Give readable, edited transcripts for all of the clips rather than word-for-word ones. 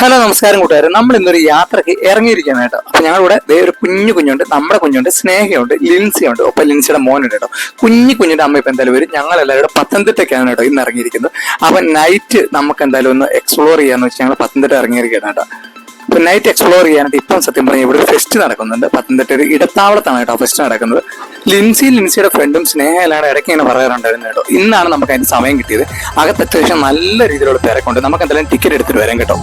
Hello നമസ്കാരം കൂട്ടുകാരെ. നമ്മൾ ഇന്നൊരു യാത്രക്ക് ഇറങ്ങിയിരിക്കുകയാണ് കേട്ടോ. അപ്പൊ ഞങ്ങളിവിടെ ഒരു കുഞ്ഞുണ്ട്, നമ്മുടെ കുഞ്ഞുണ്ട്, സ്നേഹയുണ്ട്, ലിൻസിയുണ്ട്, ഒപ്പം ലിൻസിയുടെ മോനുണ്ട് കേട്ടോ. കുഞ്ഞിന്റെ അമ്മ ഇപ്പൊ എന്തായാലും വരും. ഞങ്ങൾ എല്ലാവരും പത്തനംതിട്ടയ്ക്കാണ് കേട്ടോ ഇന്ന് ഇറങ്ങിയിരിക്കുന്നത്. അപ്പൊ നൈറ്റ് നമുക്ക് എന്തായാലും ഒന്ന് എക്സ്പ്ലോർ ചെയ്യാന്ന് വെച്ചാൽ ഞങ്ങൾ പത്തനംതിട്ട ഇറങ്ങിയിരിക്കുകയാണ് കേട്ടോ. അപ്പൊ നൈറ്റ് എക്സ്പ്ലോർ ചെയ്യാനായിട്ട് ഇപ്പം സത്യം പറഞ്ഞാൽ ഇവിടെ ഒരു ഫെസ്റ്റ് നടക്കുന്നുണ്ട്. പത്തനംതിട്ട ഒരു ഇടത്താവളത്താണ് കേട്ടോ ഫെസ്റ്റ് നടക്കുന്നത്. ലിൻസിയുടെ ഫ്രണ്ടും സ്നേഹ എല്ലാവരും ഇടയ്ക്ക് ഇങ്ങനെ പറയാറുണ്ടായിരുന്നു കേട്ടോ. ഇന്നാണ് നമുക്ക് അതിന് സമയം കിട്ടിയത്. അകത്ത് അത്യാവശ്യം നല്ല രീതിയിലുള്ള തിരക്കുണ്ട്. നമുക്ക് എന്തായാലും ടിക്കറ്റ് എടുത്തിട്ട് വരാം കേട്ടോ.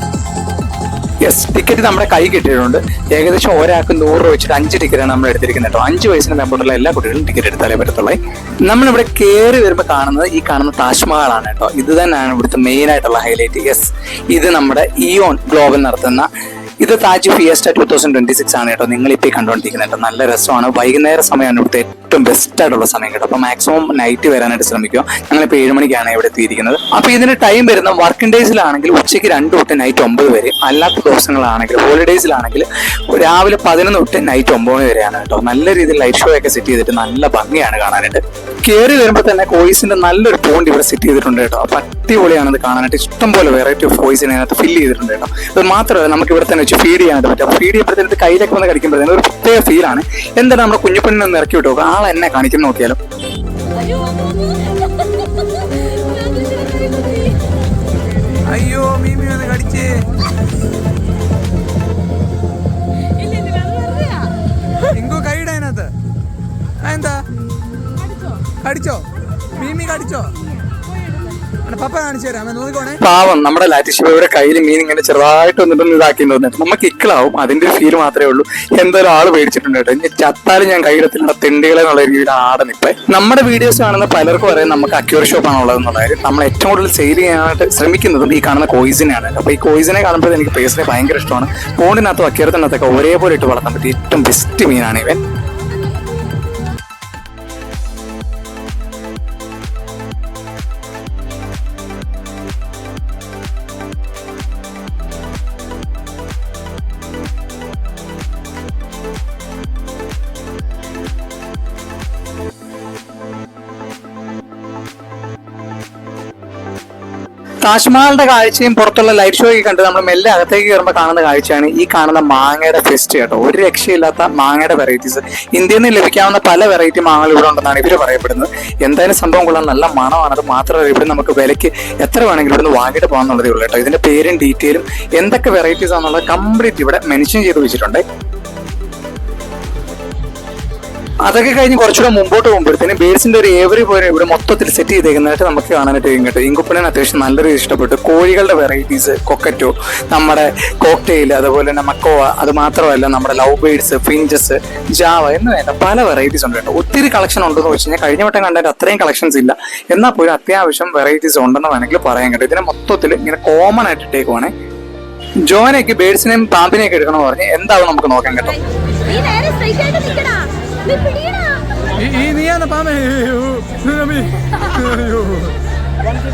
യെസ്, ടിക്കറ്റ് നമ്മുടെ കൈ കിട്ടിയിട്ടുണ്ട്. ഏകദേശം ഒരാൾക്ക് 100 രൂപ വെച്ചിട്ട് 5 ടിക്കറ്റാണ് നമ്മൾ എടുത്തിരിക്കുന്നത് കേട്ടോ. 5 വയസ്സിന് മേമ്പോട്ടുള്ള എല്ലാ കുട്ടികളും ടിക്കറ്റ് എടുത്താലേ പറ്റത്തുള്ളൂ. നമ്മളിവിടെ കയറി വരുമ്പോൾ കാണുന്ന താജ്മഹലാണ് കേട്ടോ. ഇത് തന്നെയാണ് ഇവിടുത്തെ മെയിൻ ആയിട്ടുള്ള ഹൈലൈറ്റ്. യെസ്, ഇത് നമ്മുടെ ഇയോൺ ഗ്ലോബൽ നടത്തുന്ന ഇത് താജ് ഫിയസ്റ്റ 2026 ആണ് കേട്ടോ. നിങ്ങളിപ്പോൾ കണ്ടുകൊണ്ടിരിക്കുന്നത് കേട്ടോ. നല്ല രസമാണ്. വൈകുന്നേര സമയമാണ് ഇവിടുത്തെ ഏറ്റവും ബെസ്റ്റ് ആയിട്ടുള്ള സമയം കേട്ടോ. അപ്പോൾ മാക്സിമം നൈറ്റ് വരാനായിട്ട് ശ്രമിക്കുക. ഞങ്ങളിപ്പോൾ 7 മണിക്കാണ് ഇവിടെ എത്തിയിരിക്കുന്നത്. അപ്പോൾ ഇതിന് ടൈം വരുന്ന വർക്കിംഗ് ഡേയ്സിലാണെങ്കിൽ ഉച്ചയ്ക്ക് 2 തൊട്ട് നൈറ്റ് 9 വരെ, അല്ലാത്ത ദിവസങ്ങളാണെങ്കിൽ ഹോളിഡേയ്സിലാണെങ്കിൽ രാവിലെ 11 തൊട്ട് നൈറ്റ് 9 വരെയാണ് കേട്ടോ. നല്ല രീതിയിൽ ലൈറ്റ് ഷോ ഒക്കെ സെറ്റ് ചെയ്തിട്ട് നല്ല ഭംഗിയാണ് കാണാനായിട്ട്. കയറി വരുമ്പോൾ തന്നെ കോയിസിന്റെ നല്ലൊരു പോയിന്റ് ഇവിടെ സെറ്റ് ചെയ്തിട്ടുണ്ട് കേട്ടോ. അപ്പോൾ അടിപൊളിയാണത് കാണാനായിട്ട്. ഇഷ്ടംപോലെ വെറൈറ്റി ഓഫ് കോയിസിനെ അതിനകത്ത് ഫില്ല് ചെയ്തിട്ടുണ്ട് കേട്ടോ. അത് മാത്രമല്ല നമുക്ക് ഇവിടെ തന്നെ വെച്ച് ഫീഡ് ചെയ്യാനായിട്ട് പറ്റും. അപ്പോൾ ഫീഡ് ചെയ്യുമ്പോഴത്തേക്ക് കയ്യിലൊക്കെ വന്ന് കടിക്കുമ്പോഴത്തേന് ഒരു പ്രത്യേക ഫീലാണ്. എന്താണ് നമ്മുടെ കുഞ്ഞുപെണ്ണിനെ ഒന്ന് ഇറക്കി വിട്ടു. ആൾ എന്നെ കാണിക്കുന്നു നോക്കിയാലും. അയ്യോ മീമി ഒന്ന് കടിച്ചേ. എങ്കോ കൈയുടെ അതിനകത്ത് എന്താ കടിച്ചോ? മീമി കടിച്ചോ? പപ്പ കാണിച്ചു തരാം, നോക്കിക്കോണേ. പാവം നമ്മുടെ ലാറ്റിഷിബയുടെ കയ്യിൽ മീൻ ഇങ്ങനെ ചെറുതായിട്ട് വന്നിട്ടൊന്നും ഇതാക്കി തോന്നിട്ട് നമുക്ക് ഇക്കളാവും. അതിന്റെ ഒരു ഫീൽ മാത്രമേ ഉള്ളൂ. എന്തായാലും ആള് പേടിച്ചിട്ടുണ്ട് കേട്ടോ. ഇനി ചത്താലും ഞാൻ കൈയിടത്തിലുള്ള തെണ്ടികളെ എന്നുള്ള രീതിയിൽ ആടനിപ്പ. നമ്മുടെ വീഡിയോസ് കാണുന്ന പലർക്കും പറയാൻ നമുക്ക് അക്യൂർ ഷോപ്പ് ആണുള്ളത് എന്നുള്ളത്. നമ്മൾ ഏറ്റവും കൂടുതൽ സെയിൽ ചെയ്യാനായിട്ട് ശ്രമിക്കുന്നതും ഈ കാണുന്ന കോയിസിനെയാണ്. അപ്പോൾ ഈ കോയിസിനെ കാണുമ്പോൾ എനിക്ക് പേഴ്സണലി ഭയങ്കര ഇഷ്ടമാണ്. പോണ്ടിനകത്തും അക്യൂറത്തിനകത്തൊക്കെ ഒരേപോലെ ഇട്ട് വളർത്താൻ പറ്റിയ ഏറ്റവും ബെസ്റ്റ് മീനാണ് ഇവൻ. താജ്മഹലിന്റെ കാഴ്ചയും പുറത്തുള്ള ലൈറ്റ് ഷോ ഒക്കെ കണ്ട് നമ്മൾ മെല്ലെ അകത്തേക്ക് കയറുമ്പോൾ കാണുന്ന കാഴ്ചയാണ് ഈ കാണുന്ന മാങ്ങയുടെ ഫെസ്റ്റ് കേട്ടോ. ഒരു രക്ഷയില്ലാത്ത മാങ്ങയുടെ വെറൈറ്റീസ്. ഇന്ത്യയിൽ നിന്ന് ലഭിക്കാവുന്ന പല വെറൈറ്റി മാങ്ങകൾ ഇവിടെ ഉണ്ടെന്നാണ് ഇവർ പറയപ്പെടുന്നത്. എന്തായാലും സംഭവം കൊള്ളാൻ നല്ല മണമാണ്. അത് മാത്രമല്ല ഇവിടെ നമുക്ക് വിലയ്ക്ക് എത്ര വേണമെങ്കിലും ഇവിടെ നിന്ന് വാങ്ങിയിട്ട് പോകാന്നുള്ളതേ ഉള്ളൂ കേട്ടോ. ഇതിന്റെ പേരും ഡീറ്റെയിലും എന്തൊക്കെ വെറൈറ്റീസ് ആണെന്നുള്ളത് കംപ്ലീറ്റ് ഇവിടെ മെൻഷൻ ചെയ്ത് വെച്ചിട്ടുണ്ട്. അതൊക്കെ കഴിഞ്ഞ് കുറച്ചുകൂടെ മുമ്പോട്ട് പോകുമ്പോഴത്തേനും ബേഡ്സിന്റെ ഒരു ഏവറി പോലെ ഇവിടെ മൊത്തത്തിൽ സെറ്റ് ചെയ്തേക്കുന്നതായിട്ട് നമുക്ക് കാണാനായിട്ട് കഴിയും കേട്ടോ. ഇങ്കുപ്പനെ അത്യാവശ്യം നല്ല രീതിയിൽ ഇഷ്ടപ്പെട്ടു. കോഴികളുടെ വെറൈറ്റീസ്, കൊക്കറ്റോ, നമ്മുടെ കോക്ടെയിൽ, അതുപോലെ തന്നെ മക്കോവ, അത് മാത്രമല്ല നമ്മുടെ ലവ് ബേഡ്സ്, ഫിഞ്ചസ്, ജാവ എന്ന് വേണ്ട പല വെറൈറ്റീസ് ഉണ്ട് കേട്ടോ. ഒത്തിരി കളക്ഷൻ ഉണ്ടെന്ന് വെച്ച് കഴിഞ്ഞാൽ കഴിഞ്ഞ വട്ടം കണ്ടാൽ അത്രയും കളക്ഷൻസ് ഇല്ല, എന്നാൽ പോലും അത്യാവശ്യം വെറൈറ്റീസ് ഉണ്ടെന്ന് വേണമെങ്കിൽ പറയാൻ കേട്ടോ. ഇതിനെ മൊത്തത്തിൽ ഇങ്ങനെ കോമൺ ആയിട്ട് ഇട്ടേക്കുവാണേ. ജോനയ്ക്ക് ബേഡ്സിനെയും പാമ്പിനെയൊക്കെ എടുക്കണമെന്ന് പറഞ്ഞ് എന്താവും നമുക്ക് നോക്കാൻ കേട്ടോ. നീയാന്ന് പാമ്പ.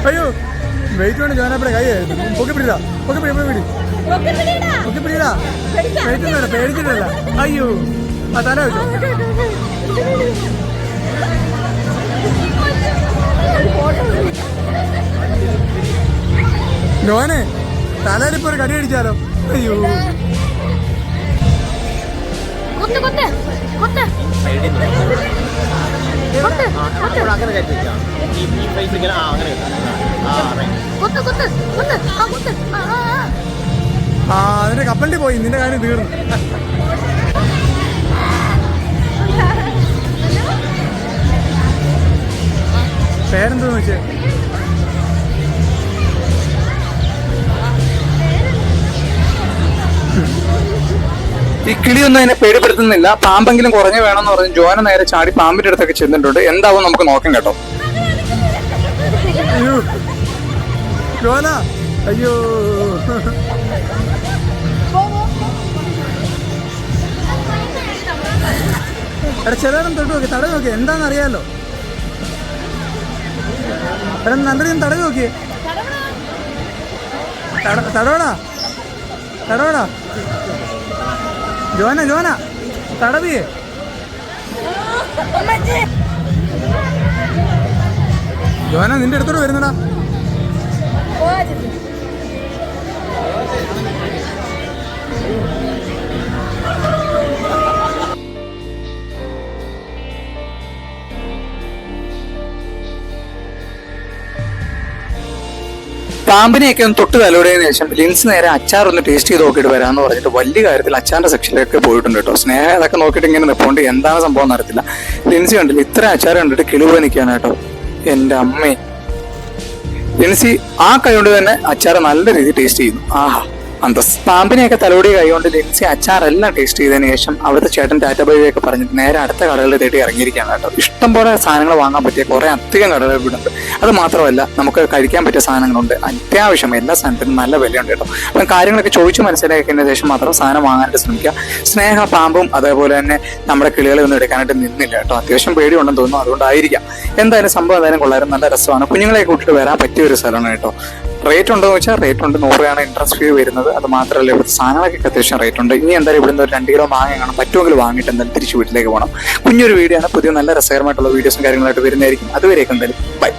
അയ്യോ വെയിറ്റ് വേണം. ജോനപ്പടെ കൈ പൊക്കി പിടിടാ, പൊക്കി പിടി, പൊക്കി പിടിടാ. വെയിറ്റ് പേടിച്ചിട്ടല്ല. അയ്യോ ആ തല വെച്ചോ. ജോനെ തലയിലിപ്പോ ഒരു കടി അടിച്ചാലോ. അയ്യോ അതിന്റെ കപ്പലിൽ പോയി. നിന്റെ കാര്യം തീർന്നു. പേരെന്തോന്ന് വെച്ചേ? ഈ കിളിയൊന്നും അതിനെ പേടിപ്പെടുത്തുന്നില്ല. പാമ്പെങ്കിലും കുറഞ്ഞു വേണമെന്ന് പറഞ്ഞ് ജോന നേരെ ചാടി പാമ്പിന്റെ അടുത്തൊക്കെ ചെന്നിട്ടുണ്ട്. എന്താവും നമുക്ക് നോക്കാം കേട്ടോ. അയ്യോ ജോന, അയ്യോ എടാ ചിലരും തൊട്ട് നോക്കി, തടവി നോക്കി. എന്താണെന്നറിയാലോ. എടാ നന്ദി തടവി നോക്കിയേ. തടവടാ തടവടാ. ജോന തടവിയേ. ജോന നിന്റെ അടുത്തോട് വരുന്നടാ. പാമ്പിനെയൊക്കെ ഒന്ന് തൊട്ട് തലോടിയതിനു ശേഷം ലിൻസ് നേരെ അച്ചാർ ഒന്ന് ടേസ്റ്റ് ചെയ്ത് നോക്കിയിട്ട് വരാമെന്ന് പറഞ്ഞിട്ട് വലിയ കാര്യത്തിൽ അച്ചാറിന്റെ സെക്ഷനിലേക്ക് പോയിട്ടുണ്ട് കേട്ടോ. സ്നേഹ അതൊക്കെ നോക്കിയിട്ട് ഇങ്ങനെ നിൽപ്പുണ്ട്, എന്താണ് സംഭവം എന്നറിയത്തില്ല. ലിൻസി കണ്ടില്ല, ഇത്ര അച്ചാർ കണ്ടിട്ട് കിളിപോയി നിൽക്കുകയാണ് കേട്ടോ. എന്റെ അമ്മേ, ലിൻസി ആ കൈ കൊണ്ട് തന്നെ അച്ചാർ നല്ല രീതിയിൽ ടേസ്റ്റ് ചെയ്യുന്നു. ആഹാ അന്തസ്. പാമ്പിനെയൊക്കെ തലോടിയ കൈ കൊണ്ട് ലിൻസി അച്ചാറെല്ലാം ടേസ്റ്റ് ചെയ്തതിനു ശേഷം അവിടുത്തെ ചേട്ടൻ ടാറ്റ ബൈ ഒക്കെ പറഞ്ഞിട്ട് നേരെ അടുത്ത കടകളിൽ തേടി ഇറങ്ങിയിരിക്കുകയാണ് കേട്ടോ. ഇഷ്ടംപോലെ സാധനങ്ങൾ വാങ്ങാൻ പറ്റിയ കുറെ അധികം കടകൾ ഇവിടെ ഉണ്ട്. അത് മാത്രമല്ല നമുക്ക് കഴിക്കാൻ പറ്റിയ സാധനങ്ങളുണ്ട്. അത്യാവശ്യം എല്ലാ സാധനത്തിനും നല്ല വിലയുണ്ട് കേട്ടോ. അപ്പം കാര്യങ്ങളൊക്കെ ചോദിച്ചു മനസ്സിലാക്കിയതിന് ശേഷം മാത്രം സാധനം വാങ്ങാനായിട്ട് ശ്രമിക്കുക. സ്നേഹ പാമ്പും അതേപോലെ തന്നെ നമ്മുടെ കിളികളെ ഒന്നും എടുക്കാനായിട്ട് നിന്നില്ല കേട്ടോ. അത്യാവശ്യം പേടിയുണ്ടെന്ന് തോന്നുന്നു, അതുകൊണ്ടായിരിക്കാം. എന്തായാലും സംഭവം എന്തായാലും കൊള്ളാരും, നല്ല രസമാണ്. കുഞ്ഞുങ്ങളെ കൂട്ടിട്ട് വരാൻ പറ്റിയ ഒരു സ്ഥലമാണ് കേട്ടോ. റേറ്റ് ഉണ്ടോ എന്ന് വെച്ചാൽ റേറ്റ് ഉണ്ട്, 100 രൂപയാണ് എൻട്രൻസ് ഫീ വരുന്നത്. അത് മാത്രമല്ല ഇവിടുത്തെ സാധനങ്ങളൊക്കെ അത്യാവശ്യം റേറ്റ് ഉണ്ട്. ഇനി എന്തായാലും ഇവിടുന്ന് ഒരു 2 കിലോ മാങ്ങ കാണാം, പറ്റുമെങ്കിൽ വാങ്ങിയിട്ട് എന്തായാലും തിരിച്ച് വീട്ടിലേക്ക് പോകണം. കുഞ്ഞൊരു വീഡിയോ ആണ്, പുതിയ നല്ല രസകരമായിട്ടുള്ള വീഡിയോസും കാര്യങ്ങളായിട്ട് വരുന്നതായിരിക്കും. അതുവരെയൊക്കെ എന്തായാലും ബൈ.